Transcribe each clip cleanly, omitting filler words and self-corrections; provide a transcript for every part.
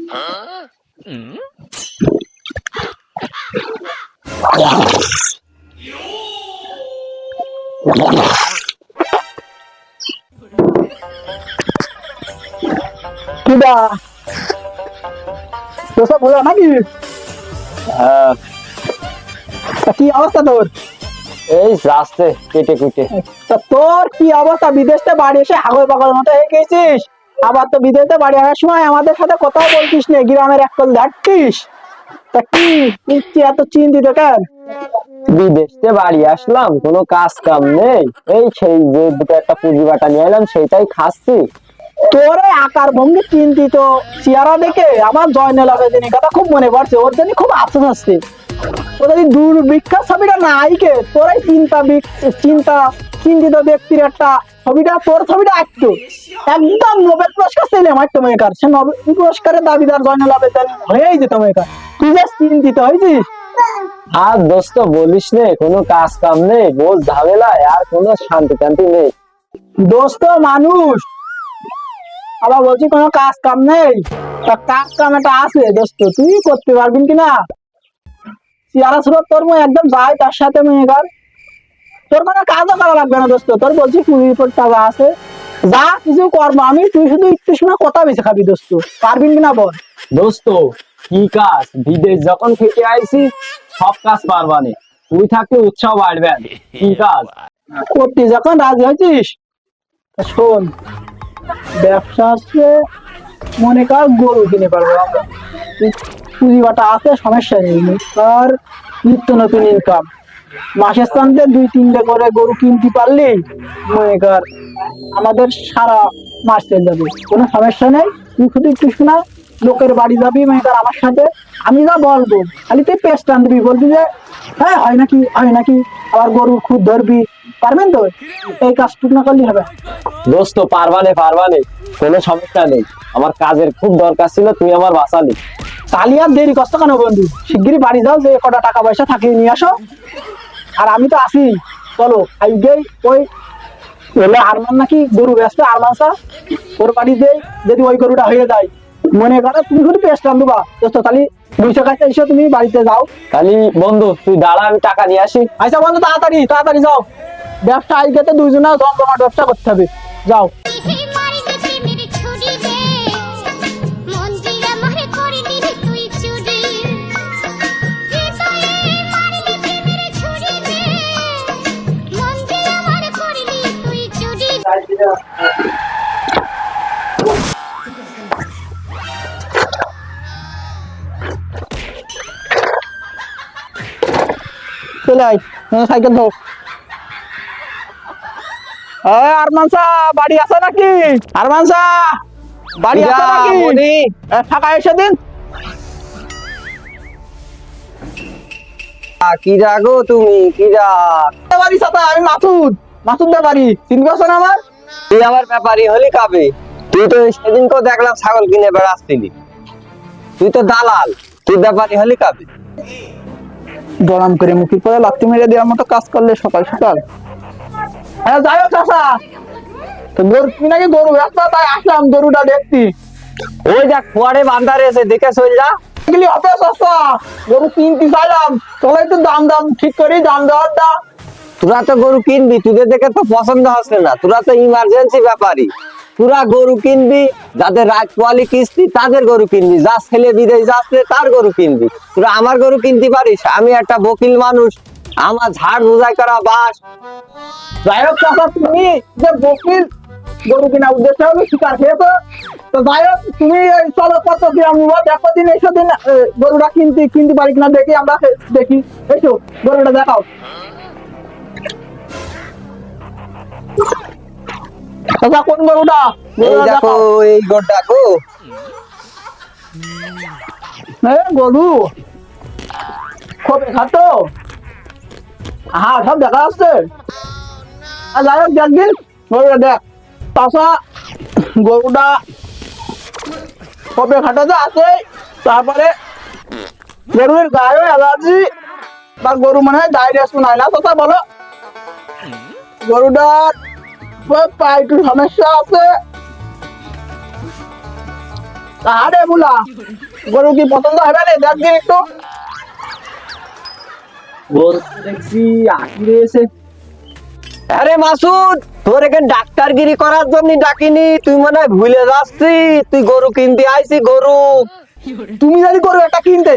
কিবা তো সব হলো নাকি? হ্যাঁ, কি অবস্থা তোর? এই যাচ্ছে কেটে কুটে। তা তোর কি অবস্থা? বিদেশে বাড়ি এসে হাগল পাগল মতো হয়ে গেছিস। আবার তো বিদেশে বাড়ি আসার সময় আমাদের সাথে কথাও বলতিস না, গ্রামের এক কল ঝাড়তিস। তা কি তুই এত চিন্তিত কেন? বিদেশ থেকে বাড়ি আসলাম, কোনো কাজ কাম নেই, এই সেই যে দুটো একটা পুঁজি বাটা নিয়ে এলাম সেটাই খাচ্ছি। তোর এই আকার ভঙ্গি চিন্তিত চেহারা দেখে আমার জয়নাল আবেদিনের কথা খুব মনে পড়ছে। ওর জন্য খুব আফসোস আসছে। ওদের এই দুর্ভিক্ষার ছবিটা না আইকে তোর এই চিন্তা চিন্তিত ব্যক্তির একটা ছবিটা, তোর ছবিটা একটু একদম নোবেল পুরস্কার চাইলে আমার তোমার কার সে নোবেল পুরস্কারের দাবিদার জয়নাল আবেদিন হয়েই যেত তোমার কার। তুই যে চিন্তিত হয়েছিস। আর দোস্ত বলিস নে, কোনো কাজ কাম নেই, বোঝ ঝামেলায় আর কোনো শান্তি টান্তি নেই। দোস্ত মানুষ আবার বলছি কোনো কাজ কাম নেই। তা কাজ কাম একটা আছে দোস্ত, তুই করতে পারবি কিনা? চেহারা ছিল তোর মনে একদম যাই তার সাথে মেয়ে কর। তোর কোনো কাজও করা লাগবে না দোস্ত, তোর বলছি কুড়ির উপর টাকা আছে, যা কিছু করবো আমি, তুই শুধু একটু সময় কথা বেশি খাবি দোস্ত। পারবি কিনা বল? দোস্ত কি কাজ, বিদেশ যখন থেকে আইছি সব কাজ পারবানে, তুই থাকতে উৎসাহ বাড়বে। কি কাজ? করতে যখন রাজি হয়েছিস, তা শোন, ব্যবসা আছে, মনে কর গরু কিনে পারবো আমরা। পুঁজি বাটা আছে, সমস্যা নেই। আর নিত্য নতুন ইনকাম, মাসের স্থানতে 2-3টে করে গরু কিনতে পারলি মনে কর আমাদের সারা মাস চলে যাবে, কোনো সমস্যা নেই। তুই শুধু একটু শোনা, লোকের বাড়ি যাবি মনে কর আমার সাথে, আমি যা বলবো খালি তুই পেস্ট আনবি, বলবি যে হ্যাঁ হয় নাকি হয় নাকি, আবার গরু খুদ ধরবি। পারবেন তো? এই কাজটুকু না করলে হবে? দোস্ত পারবানে পারবানে, কোনো সমস্যা নেই, আমার কাজের খুব দরকার ছিল, তুই আমার বাঁচালি। তাহলে আর দেরি কষ্ট কেন বন্ধু, শিগগিরই বাড়ি যাও, যে কটা টাকা পয়সা থাকিয়ে নিয়ে আসো। আর আমি তো আছি, চলো আইগেই ওই বলে আরমান নাকি গরু বেচবে, আরমান স্যার ওর বাড়িতে যদি ওই গরুটা হয়ে যায়, মনে করো তুমি শুধু পেস্ট রান্ধবা দোস্ত, তাহলে 200 টাকা এসে তুমি বাড়িতে যাও। তাহলে বন্ধু তুই দাঁড়া, আমি টাকা নিয়ে আসি। আচ্ছা বন্ধু, তাড়াতাড়ি তাড়াতাড়ি যাও, ব্যবসা আজকে তো দুইজনে জমজমাট ব্যবসা করতে হবে, যাও। চলে আয়, সাইকেল ধো। আরমান শাহ বাড়ি আছে নাকি? আরমান শাহ বাড়ি আছে নাকি? ফাঁকা এসে দিন। কি রাগো তুমি, কি রাগ? বাড়ি সাথে আমি মাসুদ, মাসুদের বাড়ি চিনতে পারছো না আমার? তুই আমার ব্যাপারই হলি কাবে? তুই তো সেদিনকেও দেখলাম ছাগল কিনে বেড়াচ্ছিলি, তুই তো দালাল, তুই ব্যাপারই হলি কাবে? গরম করে মুখি করে লাত্তি মেরে দেওয়ার মতো কাজ করলে সকাল সকাল। হ্যাঁ যাই হোক চাষা, তো গরু তুমি নাকি গরু ব্যস্ত, তাই আসলাম গরুটা দেখতি। ওই দেখ ফুয়ারে বান্ধা রয়েছে, দেখে চল যা। এগুলি হবে সস্তা, গরু কিনতে চাইলাম, চলো একটু দাম দাম ঠিক করি, দাম দেওয়ার দা। তোরা তো গরু কিনবি, তোদের দেখে তো পছন্দ হচ্ছে না, তোরা তো ইমার্জেন্সি ব্যাপারী। তোরা গরু কিনবি, যাদের রাত পোয়ালি কিস্তি তাদের গরু কিনবি, যা ছেলে বিদেশ যাচ্ছে তার গরু কিনবি। তোরা আমার গরু কিনতে পারিস? আমি একটা বকিল মানুষ, আমার ঝাড় বোঝাই করা বাস। যাই হোক চাষা, তুমি যে বকিল, গরু কিনা উদ্দেশ্য হলো শিকার খেয়েছো, তো যাই হোক তুমি চলো কত গ্রাম নিবো দেখো, দিন এসো দিন গরুটা কিনতে পারি কিনা দেখি, আমরা দেখি, এসো গরুটা দেখাও। আচ্ছা কোন গরুটা? এই দেখো এই গরুটা গো। গরু খুব খাটো, হ্যাঁ সব দেখা যাচ্ছে। যাই হোক দেখবিন গরুটা দেখ চাষা, গরুটা কবে খাটাতে আছে, তারপরে গরুর গায়ে অ্যালার্জি বা গরু মানে ডায়রিয়া শোনায় না কথা বলো। গরুটার পায়ে একটু সমস্যা আছে, আরে বুলা গরু কি পছন্দ হবে না দেখ দিন একটু গরু দেখছি আটি রয়েছে। আরে মাসুদ, তোর এখানে ডাক্তারগিরি করার জন্য ডাকিনি, তুই মনে হয় ভুলে যাচ্ছি। তুই গরু কিনতে আইছি, গরু। তুমি যদি গরু একটা কিনতে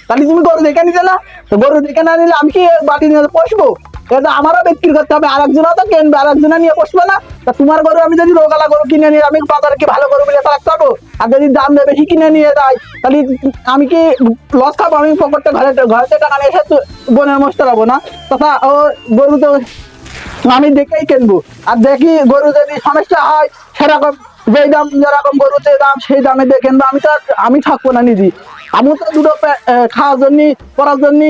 তাহলে তুমি গরু দেখে নিতে না, তো গরু দেখে না নিলে আমি কি বাটি নিয়ে বসবো? এটা আমারও বিক্রি করতে হবে, আরেকজনও তো কিনবে, আরেকজনে নিয়ে বসবে না। তা তোমার গরু আমি যদি রোগালা গরু কিনে নিই, আমি বাজারে কি ভালো গরু বলে রাখতে পারবো? আর যদি দাম বেশি কিনে নিয়ে যাই তাহলে আমি কি লস খাবো? আমি পকেটে ঘরেতে টাকা নিয়ে এসে বোনের মশতে পারবো না? তথা ও গরু তো আমি দেখেই কিনবো। আর দেখি গরু যদি সমস্যা হয় সেরকম যেই দাম যেরকম গরুতে দাম সেই দামে দিয়ে কিনবো। আমি থাকবো না নিজে, আমি তো দুটো খাওয়ার জন্য পড়ার জন্য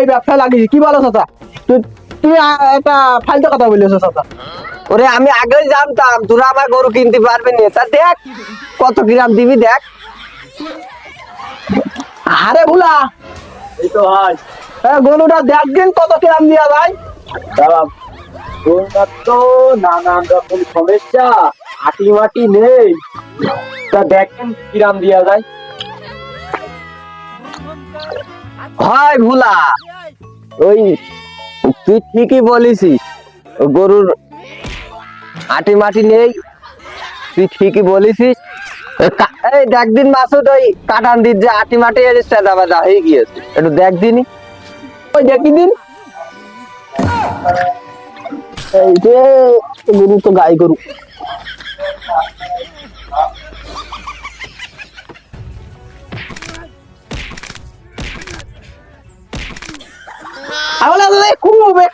এই ব্যবসায় লাগিয়েছি। কি বলো চাচা? তুমি একটা ফালতু কথা বলেছো চাচা। ওরে আমি আগেই জানতাম তোরা আমার গরু কিনতে পারবি না। তা দেখ কত গ্রাম দিবি দেখ। আরে ভুলা এই তো ভাই গরুটা দেখ দিন কত কিরাম দেওয়া যায়। দাঁড়া, গরুটার তো নানান রকম সমস্যা, আটি মাটি নেই। তা দেখেন কিরাম দিয়া যায়। হয় ভুলা, ওই তুই ঠিকই বলেছিস, গরুর আটি মাটি নেই, তুই ঠিকই বলেছিস। এই দেখ দিন মাসুদ, ওই কাটান দিন যে আটি মাটি সাদা বাদা হয়ে গিয়েছে, একটু দেখ দিনই। ওই দেখি দিন, এই যে গরু তো গাই গরু।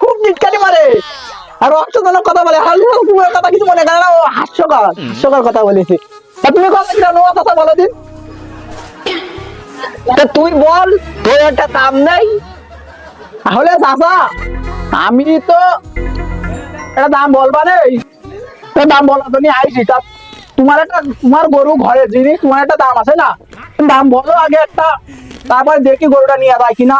খুব নিটকানি মারে আর অষ্টজনক কথা বলে। হালুর কথা কিছু মনে করে না, ও হাস্যকর কথা বলেছে। তা তুমি কথা কিনা নোয়া কথা বলো দিন। তা তুই বল, তোর একটা দাম নেই? তাহলে চাচা আমি তো একটা দাম বলবা নেই, দাম বলার জন্য আইছি। তা তোমার গরু ঘরের জিনিস, তোমার একটা দাম আছে না? দাম বলো আগে একটা, তারপর দেখি গরুটা নিয়ে যায় কিনা।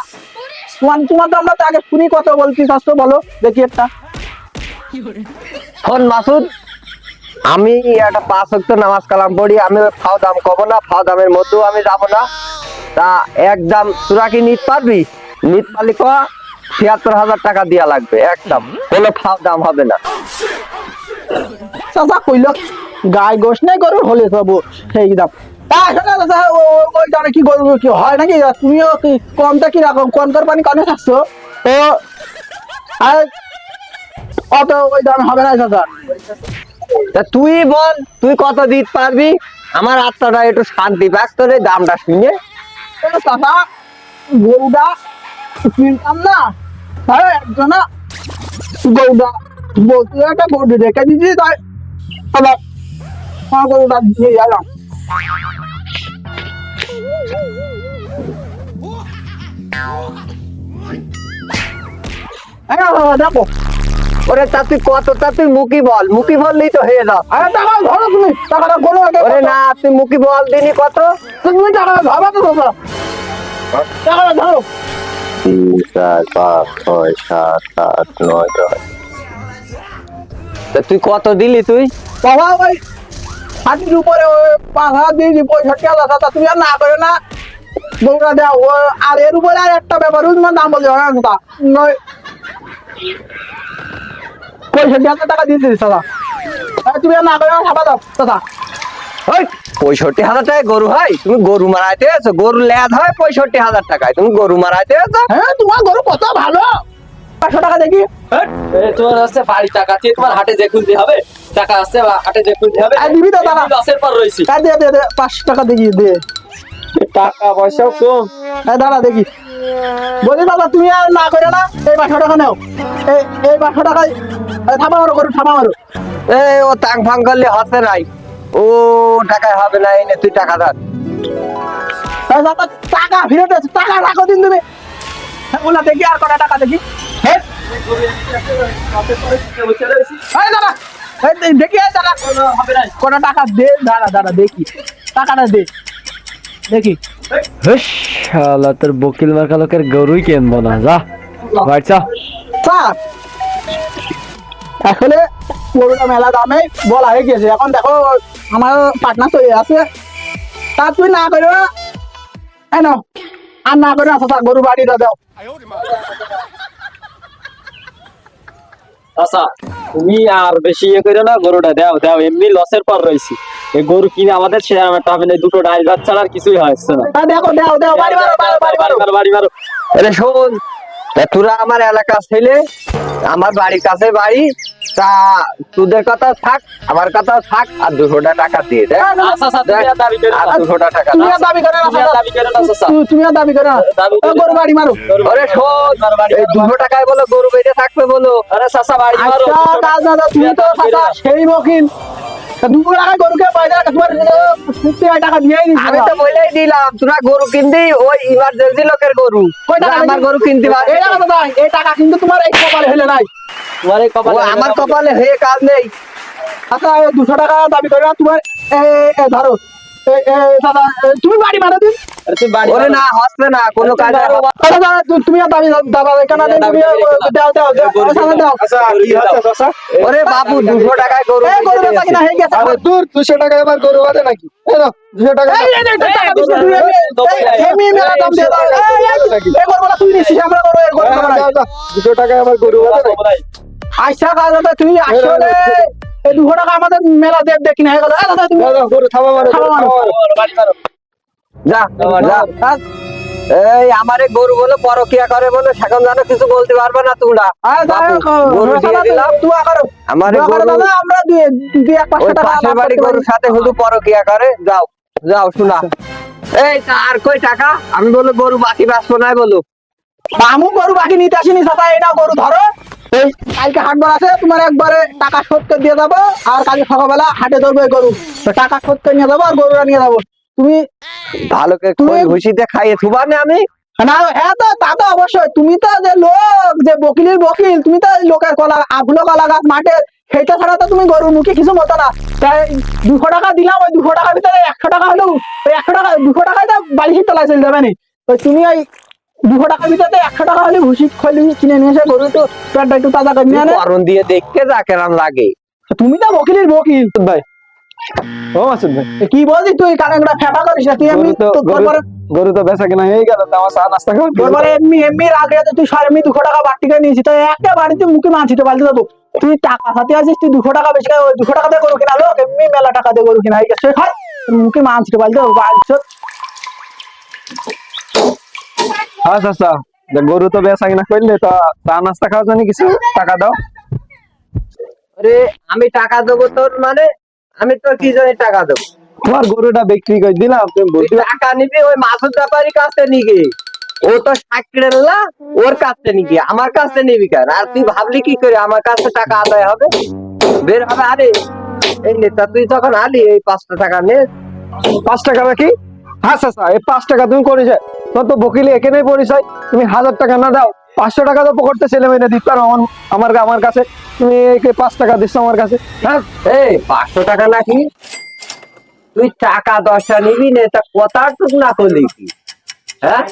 তোমার দামটা তো আগে শুনি কত বলছি চাচ্ছ, বলো দেখি একটা। শোন মাসুদ, আমি একটা 5 ওয়াক্ত নামাজ কালাম পড়ি, আমি ফাও দাম কব না, ফাও দামের মধ্যেও আমি যাব না। তা একদম তোরা কি নিতে পারবি? নিতে পারলি ক ৭৬,০০০ টাকা দিয়া লাগবে একদম, কোনো ফাও দাম হবে না। চাচা কইল গাই গোস নাই গরুর হলে সব সেই দাম। ওই দামে কি গরু কি হয় নাকি? তুমিও কি কমটা কিরকম কম কর পানি কানে থাকছো তো, আর অত ওই দামে হবে না চাচা। তা তুই বল, তুই কত দিতে পারবি? আমার আত্মাটা একটু শান্তি পাস করে দামটা শুনে। চাচা গরুটা কিনতাম না, একজনা গরুটা বলছিল একটা গরু রেখে দিচ্ছি, তাই আবার আমার গরুটা দিয়ে গেলাম। দেখো ওরে তা তুই কতটা, তুই মুখি বল, মুখি বললেই তো হয়ে যাও। আরে টাকা ধরো, তুমি টাকাটা কোনো ওরে না, তুই মুখি বল দিনি কত। তুমি টাকাটা ধরো তো চাচা, টাকাটা ধরো। 3, 4, 5, 6, 7, 8, 9, 10। তা তুই কত দিলি তুই? বাবা ওই 60-র উপরে 5,000 দিয়েছি, 65,000 চাচা। তুমি আর না করো না, গরুটা দাও। আর এর উপরে আর একটা ব্যাপার তোমার দাম বলতে হবে না, 65,000 টাকা দিয়ে দিচ্ছি চাচা। তুমি আর না করো না, ছাপা দাও চাচা। ওই 65,000 টাকায় গরু হয়? তুমি গরু মারাইতে আছো? গরু ল্যাদ হয় 65,000 টাকায়, তুমি গরু মারাইতে আছো? হ্যাঁ তোমার গরু কত ভালো। 500 টাকা দেখি। তোমার হচ্ছে বাড়ি টাকা আছে, তোমার হাটে যে খুলতে হবে টাকা আছে, হাটে যে খুলতে হবে। দিবি তো দাদা, লসের পর রয়েছি, দে 500 টাকা দেখি দে। টাকা পয়সাও কম। দাদা দেখি, বলি দাদা তুমি আর না করে না, এই 500 টাকা নাও। এই 500 টাকায় থামা মারো, গরু থামা মারো। এই ও তাং ফাং করলে হচ্ছে নাই, ও টাকায় হবে না। এই নে তুই টাকা ধর। দাদা টাকা ফেরত আছে, টাকা রাখো দিন তুমি। ওলা দেখি আর কটা টাকা দেখি। দাদা দেখি দাদা হবে না, কটা টাকা দে। দাদা দেখি টাকাটা দে দেখি। শালা তোর বকিল মার্কা লোকের গরুই কিনবো না, যা বাচ্চা। স্যার আসলে গরুটা মেলা দামে বলা হয়ে গেছে। এখন দেখো আমার পার্টনার চলে আছে, তা তুই না করবে নাও আর না করে আসা গরু বাড়িটা দাও। আচ্ছা তুমি আর বেশি ইয়ে করো না, গরুটা দাও দাও, এমনি লসের পর রয়েছি। এই গরু কিনে আমাদের শেয়ার একটা হবে না, দুটো ডাল ভাত ছাড়া আর কিছুই হচ্ছে না। তা দেখো দাও দাও বাড়ি মারো বাড়ি মারো বাড়ি মারো। আরে শোন, তা তোরা আমার এলাকা ছেলে, আমার বাড়ির কাছে বাড়ি, তা তোদের কথা থাক, আমার কথা থাক, আর 200 টাকা দিয়ে দে। আচ্ছা আচ্ছা, তুমি আর দাবি করো আর না। 200 টাকা তুমি দাও। আর দাবি করে না তুমি আর দাবি করো না, চাচা। তুমি আর দাবি করে না দাবি করে না। গরু বাড়ি মারো। আরে শোন, এই 200 টাকায় বলো গরু বেঁধে থাকবে বলো। আরে চাচা বাড়ি মারো। আচ্ছা দাদা তুমি তো চাচা সেই বকিল, তা 200 টাকা গরুকে পয়সা তোমার 60 টাকা দিয়েই দিচ্ছি। আমি তো বলেই দিলাম তোরা গরু কিনবি, ওই ইমার্জেন্সি লোকের গরু, কয় টাকা আমার গরু কিনতে পারবি? এই টাকা দাদা, এই টাকা কিন্তু তোমার এই কপালে হলে নাই। তোমার এই ও কপালে আমার কপালে হয়ে কাজ নেই। আচ্ছা 200 টাকা দাবি করে না তোমার, ধরো দাদা তুমি বাড়ি মারো দিন। আরে তুমি বাড়ি ওরে মারো। না, হচ্ছে না কোনো কাজ। আচ্ছা দাদা তুমি আর দাবি দাদা কেন দেন তুমি দাও দাও দাও দাও। আচ্ছা কি হচ্ছে চাচা? ওরে বাবু 200 টাকায় গরু এই গরু বেঁধে বেচা কিনা হয়ে গেছে। আরে দূর, 200 টাকায় আবার গরু বাঁধে নাকি? এই নাও 200 টাকা। এই টাকা দিচ্ছি তুমি, এমনি মেলা দাম দিয়ে দাও। এই গরুটা তুই নিছিস, আমরা গরু এই গরু না। 200 টাকায় আবার গরু বাঁধে নাকি? আচ্ছা দাদা তুমি আসলে এই 200 টাকা আমাদের মেলা দেব দেখি না হয়ে গেল। দাদা তুমি গরু থামা মারো, থামা মারো। বাড়ি মারো। যা যা। এই আমারে গরু বলে পরকিয়া করে বলে সেখন জানো কিছু বলতে পারবে না তোমরা। বাপু, গরু দিয়ে দিলাম, তুই করো আমারে গরু দাদা আমরা দুই 1-5 ওই টাকা পাশের বাড়ি গরুর সাথে শুধু পরকিয়া করে। যাও যাও শোনা। এই আর কই টাকা? আমি বলো গরু বাকি বাঁচবো নাই বলো। মামু গরু বাকি নিতে আসিনি চাচা, এই নাও গরু ধরো। এই কালকে হাটবার আছে, তোমার একবারে টাকা শোধ করে দিয়ে যাবো, আর কালকে সকালবেলা হাটে ধরবো এই গরু, তো টাকা শোধ করে নিয়ে যাবো আর গরুটা নিয়ে যাবো। তুমি ভালো করে খই ভুসিতে খাইয়ে থুবা না আমি। না হ্যাঁ তো তা তো অবশ্যই, তুমি তো যে লোক যে বকিলের বকিল, তুমি তো এই লোকের কলা আগুলো কলা গাছ মাঠে সেইটা ছাড়া তো তুমি গরুর মুখে কিছু মতো না। তাই 200 টাকা দিলাম, ওই 200 টাকার ভিতরে 100 টাকা হলেও ওই 100 টাকা 200 টাকায় তো বালিশের তলায় চলে যাবে নি। তো তুমি ওই 200 টাকার ভিতরে 100 টাকা হলে ভুসি খলি কিনে নিয়ে এসে গরু তো পেটটা একটু তাজা করে নিয়ে আনে। করণ দিয়ে দেখতে যা কেরাম লাগে। তুমি তো বকিলের বকিল ভাই ও মাসুদ ভাই, এ কি বলছিস তুই, কানে একটা ফেটা করিস না তুই। আমি গরু তো বেচা কিনা হয়ে গেল, আমার চা নাস্তা খাওয়া তোরপরে এমনি এমনি রাগে তো তুই সার এমনি 200 টাকা বাড়তি করে নিয়েছিস, তো একটা বাড়িতে মুখে মানছিতে পারতে যাবো। তুই টাকা সাথে আছিস, তুই 200 টাকা বেশি করে 200 টাকা দিয়ে গরু কিনা লোক, এমনি মেলা টাকা দিয়ে গরু কিনা হয়ে গেছে। খাই মুখে মানছিতে পারতে যাবো। আচ্ছা আচ্ছা, গরু তো বেচা কিনা করলে তা চা নাস্তা খাওয়ার জন্য কিছু টাকা দাও। আরে আমি টাকা দেবো তোর মানে? আমি তোর কি জন্য টাকা দেবো? তোমার গরুটা বিক্রি করে দিলাম, তুমি তুই বলতে টাকা নিবি ওই মাসুদ ব্যাপারীর কাছে নিবি, ও তো সাকড়ের না, ওর কাছে নিবি, আমার কাছে নিবি কেন? আর তুই ভাবলি কি করে আমার কাছে টাকা আদায় হবে, বের হবে? আরে এই নেতা তুই যখন আলি এই 500 টাকা নে। 5 টাকা নাকি? আচ্ছা আচ্ছা, এই 5 টাকা তুমি করেছে তোর তো বকিলি এখানেই পরিচয়। তুমি 1000 টাকা না দাও, 500 টাকা তো পকেটে ছেলে মেয়ে দিতে পারো আমার কাছে। তুমি 5 টাকা দিচ্ছ আমার কাছে। হ্যাঁ এই 500 টাকা নাকি? তুই টাকা 10টা নিবি নে, তা কথাটুক না করলি কি? হ্যাঁ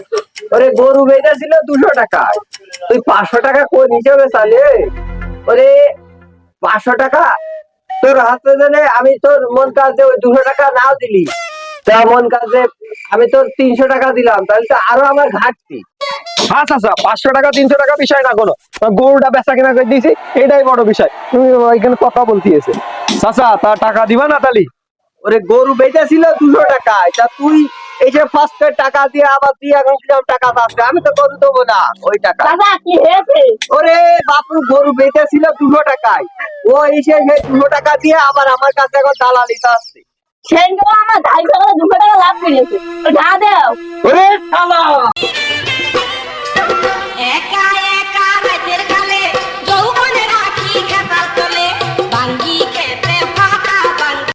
ওরে গরু বেচেছিল 200 টাকায়, তুই 500 টাকা কোন হিসেবে চালে? ওরে 500 টাকা তোর হাতে দিলে আমি তোর মন কাজে ওই 200 টাকা নাও দিলি, তা মন কাজে আমি তোর 300 টাকা দিলাম, তাহলে তো আরো আমার ঘাটতি। আচ্ছা আচ্ছা, 500 টাকা 300 টাকা বিষয় না কোনো, গরুটা বেচা কিনা করে দিয়েছি এটাই বড় বিষয়। তুমি এখানে কথা বলতে এসে চাচা তা টাকা দিবা না তালি? ওরে গরু বেচেছিল 200 টাকায়, তা তুই এই যে ফার্স্ট টাকা দিয়ে আবার তুই এখন কিরকম টাকা পাচ্ছে? আমি তো গরু দেবো না ওই টাকা। দাদা কি হয়েছে? ওরে বাপু গরু বেচেছিল 200 টাকায়, ও এসে সেই 200 টাকা দিয়ে আবার আমার কাছে এখন দালালিতে আসছে। সেগুলো আমার ধাই করে 200 টাকা লাভ করেছে, না দেও। ওরে শালা